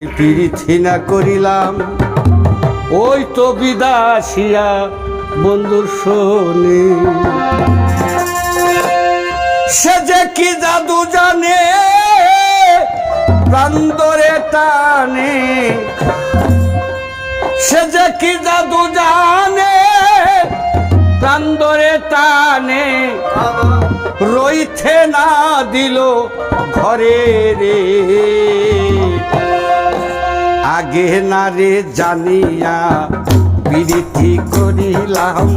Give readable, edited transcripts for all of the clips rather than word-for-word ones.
পিরিথি না করিলাম ওই তো বিদাসিয়া বন্ধুর শোনে, সে যে কি জাদু জানে প্রান্তরে টানে, সে যে কি জাদু জানে প্রান্তরে টানে, রইতে না দিল ঘরে রে। আগে না রে জানিয়া পিরিথি করিলাম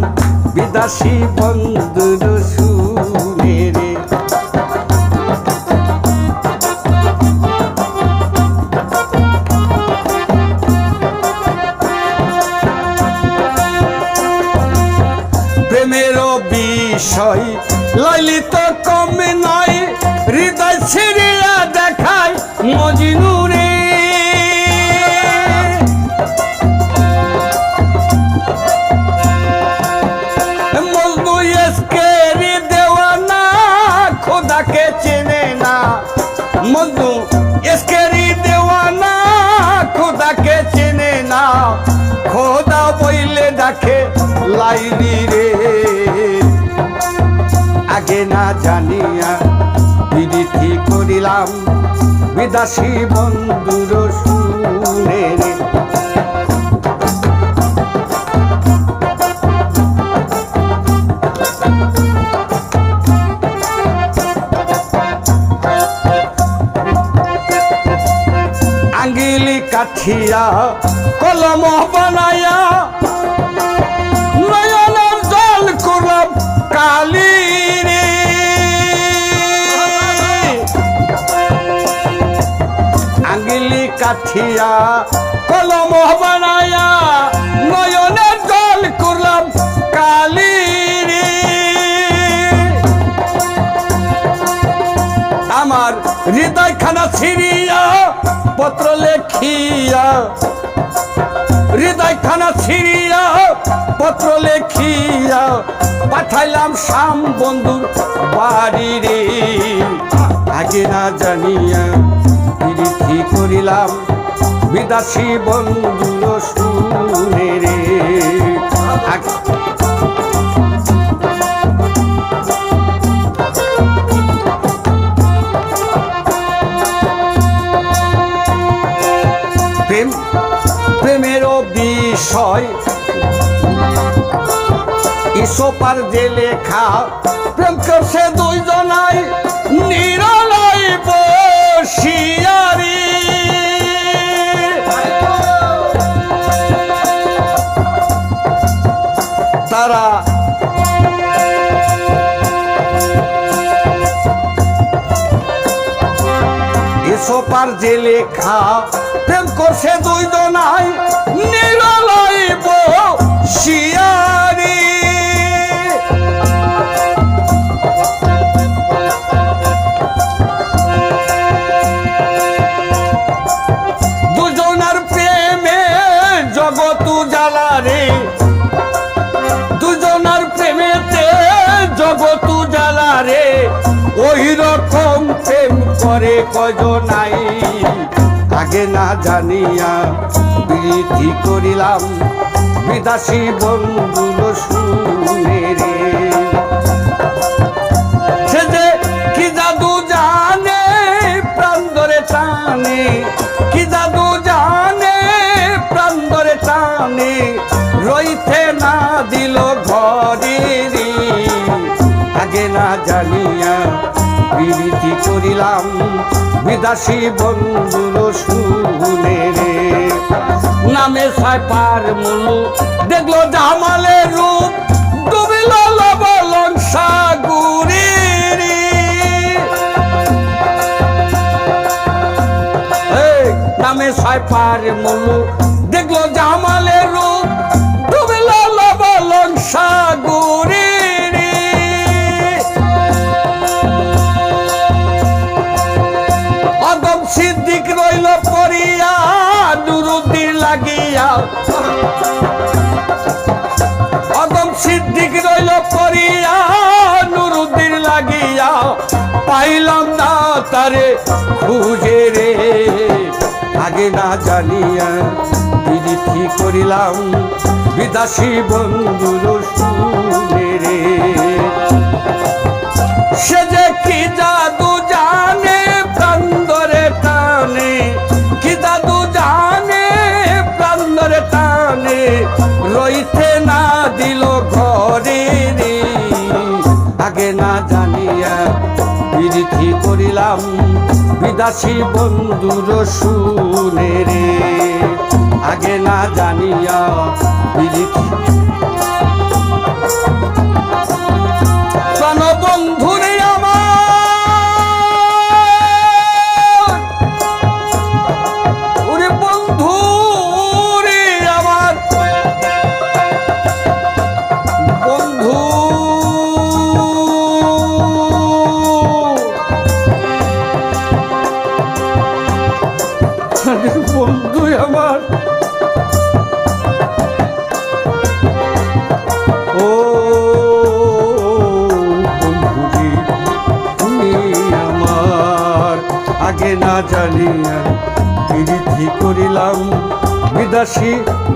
বিদাসী বন্ধুর শুনে রে। প্রেমের বিষয় ললিত কম নয়, হৃদয় ছিড়িয়া দেখায় মজনু রে। মজনু এসকেরি দেওয়ানা খোদাকে চেনে না, মজনু এসকেরি দেওয়ানা খোদাকে চেনে না, খোদা বইলে ডাকে লাইলি রে। আগে না জানিয়া পিরিথি করিলাম বিদাসী বন্ধুর শুনে রে। আঙ্গিলি কাঠিয়া কলম বানায়া নয়নের জল করলাম কালি রে। আঙ্গিলি কাঠিয়া কলম বানায়া নয়নের জল করলাম কালি রে। আমার হৃদয় খানা ছিড়িয়া পত্র লেখিয়া, হৃদয় খানা ছিড়িয়া পত্র লেখিয়া পাঠাইলাম শাম বন্ধুর বাড়ি রে। আগে না জানিয়া পিরিথি করিলাম বিদাসী বন্ধুর শুনে রে। প্রেমের বিষয় ইসোপার যে লেখা, প্রেম করছে দুইজনাই নিরলয় বসিয়ারি। তারা ইসোপার যে লেখা, প্রেম করছে দুইজনাই নিরলয় বসিয়ারি। দুজনার প্রেমে জগৎ উজালা রে, দুজনার প্রেমেতে জগৎ উজালা রে। ওই রকম প্রেম করে কজনাই। আগে না জানিয়া পিরিথি করিলাম বিদাসী বন্ধুর শুনে রে। সে যে কি জাদু জানে প্রাণ ধরে টানে, কি জাদু জানে প্রাণ ধরে টানে, রইতে না দিল ঘরে রে। আগে না জানিয়া পিরিথি করিলাম বিদাসী বন্ধুর শুনে রে। নামে সাইপার মুলু দেখলো জামালের রূপ, ডুবিল লবলং সাগরে রে। নামে সাইপার মুলু দেখলো জামালের রূপ, ডুবিল লবলং সাগরে রে। অদম সিদ্দিক রইল পড়িয়া নুরুদ্দিন লাগিয়া, অদম সিদ্দিক রইল পড়িয়া নুরুদ্দিন লাগিয়া, পাইলাম না তারে খুঁজে রে। আগে আগে না জানিয়া বিরিতি করিলাম বিদাসী বন্ধুর শুনে রে। সে যে কি জাদু জানে প্রাণ ধরে টানে, কি জাদু জানে প্রাণ ধরে টানে, রইতে না দিল ঘরে রে। আগে না জানিয়া বিরিতি করিলাম বিদাসী বন্ধুর শুনে রে। আগে না জানিয়া বিরিতি প্রাণ বন্ধুরে আমার, ওরে বন্ধু রে আমার, বন্ধু বন্ধু আমার, ও বন্ধুজি তুমি আমার। আগে না জানিয়া বিরিতি করিলাম বিদাসী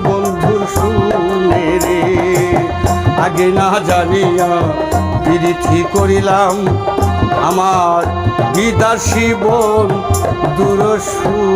বন্ধুর শুনে রে। আগে না জানিয়া বিরিতি করিলাম আমার বিদাসী বন্ধুর শুনে।